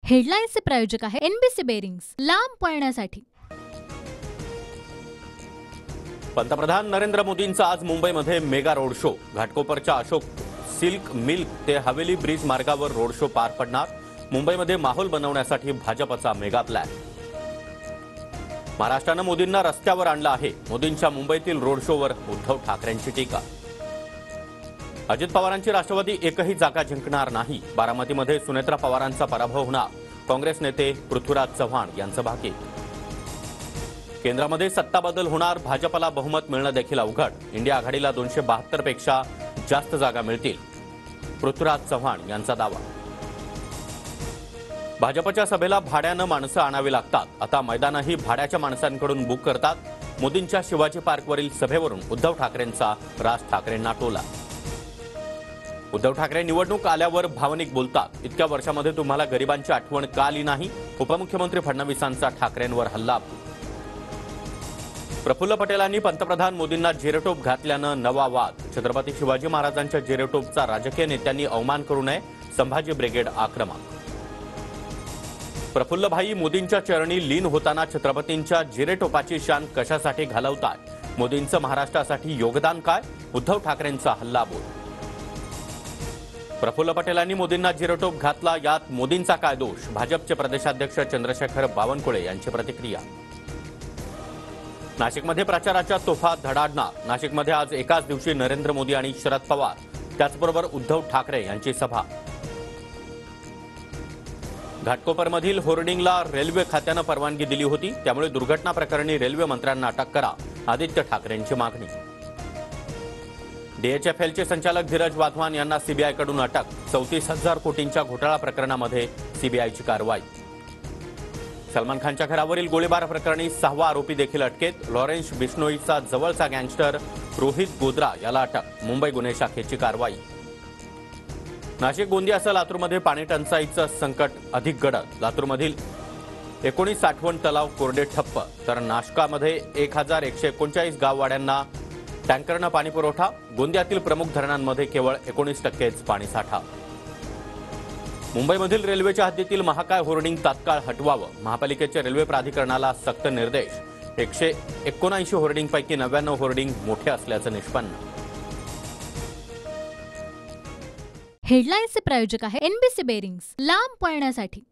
हेडलाईन्सचे प्रायोजक आहे NBC bearings, लांब पळण्यासाठी। पंतप्रधान नरेंद्र मोदींचा आज मुंबईमध्ये मेगा रोड शो। घाटकोपरच्या अशोक सिल्क मिल्क ते हवेली ब्रिज मार्गावर रोड शो पार पडणार। मुंबईमध्ये माहोल बनवण्यासाठी भाजपचा मेगा प्लॅन। महाराष्ट्राने मोदींना रस्त्यावर आणलं आहे। मोदींच्या मुंबईतील रोड शोवर उद्धव ठाकरेंची टीका। अजित पवारांची राष्ट्रवादी एकही जागा जिंकणार नाही। बारामतीमध्ये सुनेत्रा पवारांचा पराभव होणार। काँग्रेस नेते पृथ्वीराज चव्हाण यांचं भाकीत। केंद्रामध्ये सत्ता बदल होणार। भाजपला बहुमत मिळणं देखील अवघड। इंडिया आघाडीला 272 पेक्षा जास्त जागा मिळतील। पृथ्वीराज चव्हाण यांचा दावा। भाजपच्या सभेला भाड्यानं माणसं आणावी लागतात। आता मैदानही भाड्याच्या माणसांकडून बुक करतात। मोदींच्या शिवाजी पार्कवरील सभेवरून उद्धव ठाकरेंचा राज ठाकरेंना टोला। उद्धव ठाकरे निवडणूक आल्यावर भावनिक बोलतात। इतक्या वर्षामध्ये तुम्हाला गरिबांची आठवण का आली नाही? उपमुख्यमंत्री फडणवीसांचा ठाकरेंवर हल्ला। प्रफुल्ल पटेलांनी पंतप्रधान मोदींना जिरेटोप घातल्यानं नवा वाद। छत्रपती शिवाजी महाराजांच्या जिरेटोपचा राजकीय नेत्यांनी अवमान करू नये। संभाजी ब्रिगेड आक्रमक। प्रफुल्लभाई मोदींच्या चरणी लीन होताना छत्रपतींच्या जिरेटोपाची शान कशासाठी घालवताय? मोदींचं महाराष्ट्रासाठी योगदान काय? उद्धव ठाकरेंचा हल्लाबोल। प्रफुल्ल पटेलांनी मोदींना जिरेटोप घातला, यात मोदींचा काय दोष? भाजपचे प्रदेशाध्यक्ष चंद्रशेखर बावनकुळे यांची प्रतिक्रिया। नाशिकमध्ये प्रचाराच्या तोफा धडाडणार। नाशिकमध्ये आज एकाच दिवशी नरेंद्र मोदी आणि शरद पवार, त्याचबरोबर उद्धव ठाकरे यांची सभा। घाटकोपरमधील होर्डिंगला रेल्वे खात्यानं परवानगी दिली होती, त्यामुळे दुर्घटना प्रकरणी रेल्वे मंत्र्यांना अटक करा, आदित्य ठाकरेंची मागणी। डीएचएफएलचे संचालक धीरज वाधवान यांना सीबीआयकडून अटक। 34,000 कोटींच्या घोटाळा प्रकरणामध्ये सीबीआयची कारवाई। सलमान खानच्या घरावरील गोळीबार प्रकरणी 6वा आरोपी देखील अटकेत। लॉरेन्स बिश्नोईचा जवळचा गँगस्टर रोहित गोद्रा याला अटक। मुंबई गुन्हे शाखेची कारवाई। नाशिक, गोंदियासह लातूरमध्ये पाणी टंचाईचं संकट अधिक गडद। लातूरमधील 19 साठवण तलाव कोरडे ठप्प, तर नाशकामध्ये 1139 गाववाड्यांना टँकरनं पाणी पुरवठा। गोंदियातील प्रमुख धरणांमध्ये केवळ 19%च पाणीसाठा। मुंबईमधील रेल्वेच्या हद्दीतील महाकाय होर्डिंग तात्काळ हटवावं। महापालिकेच्या रेल्वे प्राधिकरणाला सक्त निर्देश। 179 होर्डिंगपैकी 99 होर्डिंग मोठे असल्याचं निष्पन्न। हेडलाईन्सचे प्रायोजक आहे एनबीसी बेरिंग्स, लांब पळण्यासाठी।